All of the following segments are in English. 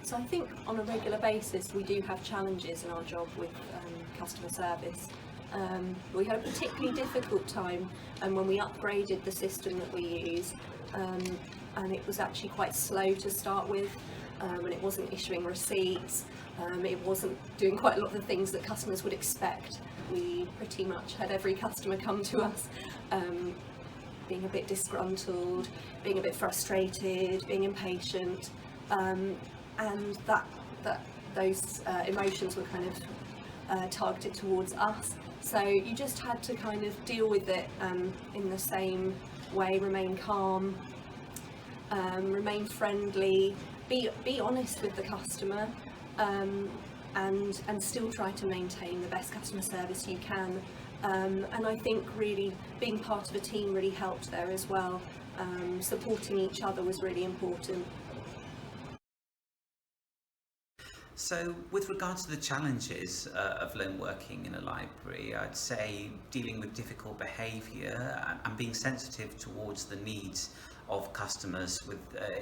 So I think on a regular basis we do have challenges in our job with customer service. We had a particularly difficult time when we upgraded the system that we use, and it was actually quite slow to start with, and it wasn't issuing receipts, it wasn't doing quite a lot of the things that customers would expect. We pretty much had every customer come to us being a bit disgruntled, being a bit frustrated, being impatient, and those emotions were kind of targeted towards us. So you just had to kind of deal with it in the same way, remain calm, remain friendly, be honest with the customer, and still try to maintain the best customer service you can. And I think really being part of a team really helped there as well. Supporting each other was really important. So with regards to the challenges of lone working in a library, I'd say dealing with difficult behaviour and being sensitive towards the needs of customers with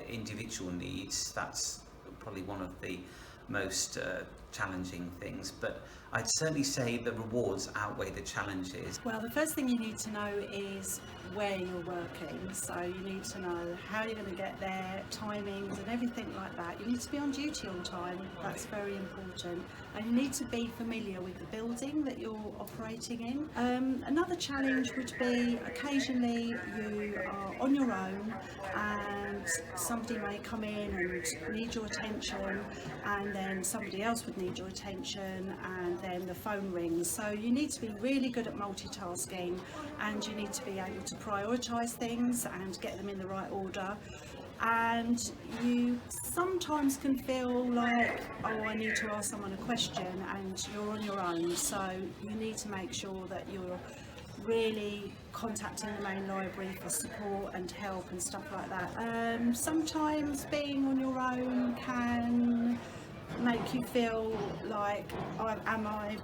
individual needs, that's probably one of the most challenging things. But I'd certainly say the rewards outweigh the challenges. Well, the first thing you need to know is where you're working. So you need to know how you're going to get there, timings and everything like that. You need to be on duty on time, that's very important. And you need to be familiar with the building that you're operating in. Another challenge would be occasionally you are on your own and somebody may come in and need your attention, and then somebody else would need your attention, and then the phone rings. So you need to be really good at multitasking, and you need to be able to prioritise things and get them in the right order. And you sometimes can feel like, oh, I need to ask someone a question, and you're on your own. So you need to make sure that you're really contacting the main library for support and help and stuff like that. Sometimes being on your own can make you feel like, am I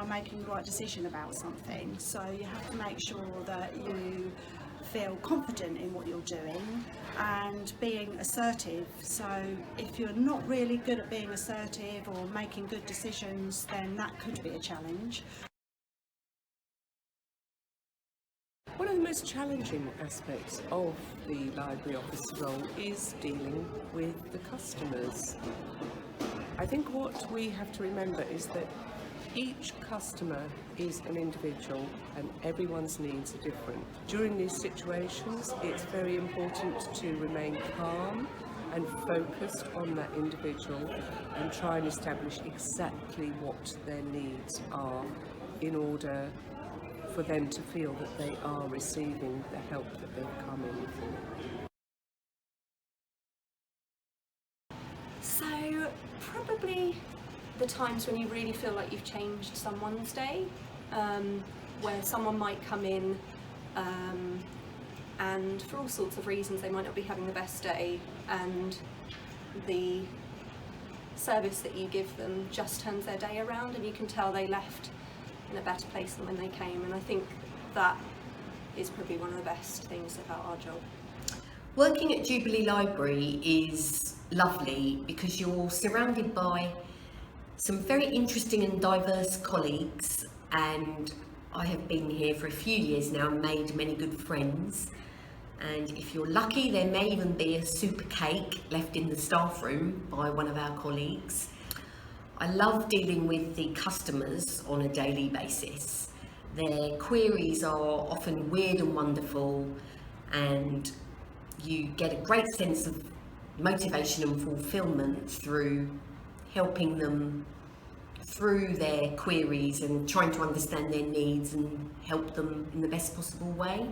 making the right decision about something? So you have to make sure that you feel confident in what you're doing and being assertive. So if you're not really good at being assertive or making good decisions, then that could be a challenge. One of the most challenging aspects of the library officer role is dealing with the customers. I think what we have to remember is that each customer is an individual and everyone's needs are different. During these situations, it's very important to remain calm and focused on that individual and try and establish exactly what their needs are in order for them to feel that they are receiving the help that they've come in for. So probably the times when you really feel like you've changed someone's day, where someone might come in and for all sorts of reasons they might not be having the best day, and the service that you give them just turns their day around, and you can tell they left in a better place than when they came. And I think that is probably one of the best things about our job. Working at Jubilee Library is lovely because you're surrounded by some very interesting and diverse colleagues, and I have been here for a few years now and made many good friends. And if you're lucky, there may even be a super cake left in the staff room by one of our colleagues. I love dealing with the customers on a daily basis. Their queries are often weird and wonderful, and you get a great sense of motivation and fulfillment through helping them through their queries and trying to understand their needs and help them in the best possible way.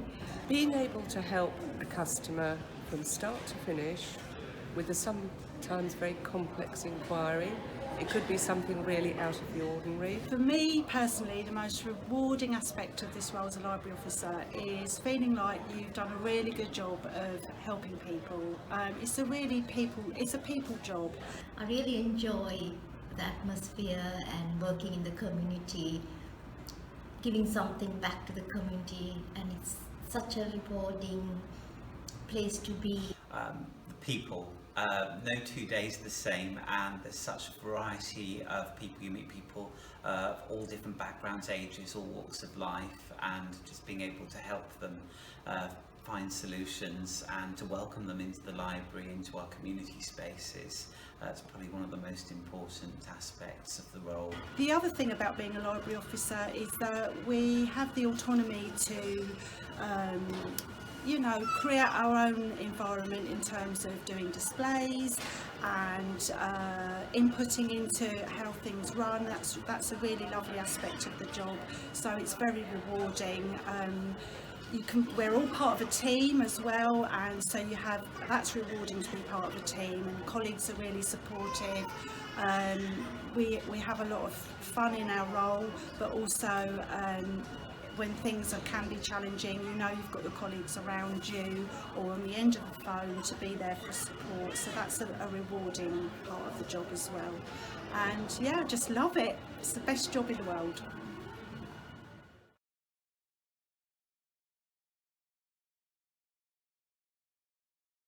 Being able to help a customer from start to finish with a sometimes very complex inquiry. It could be something really out of the ordinary. For me personally, the most rewarding aspect of this role as a library officer is feeling like you've done a really good job of helping people. It's a people job. I really enjoy the atmosphere and working in the community, giving something back to the community, and it's such a rewarding place to be. The people No 2 days are the same, and there's such a variety of people. You meet people of all different backgrounds, ages, all walks of life, and just being able to help them find solutions and to welcome them into the library, into our community spaces. That's probably one of the most important aspects of the role. The other thing about being a library officer is that we have the autonomy to create our own environment in terms of doing displays and inputting into how things run. That's a really lovely aspect of the job, so it's very rewarding. We're all part of a team as well, and so that's rewarding to be part of a team, and colleagues are really supportive. We have a lot of fun in our role, but also when things can be challenging, you've got your colleagues around you or on the end of the phone to be there for support, so that's a rewarding part of the job as well. And yeah, I just love it. It's the best job in the world.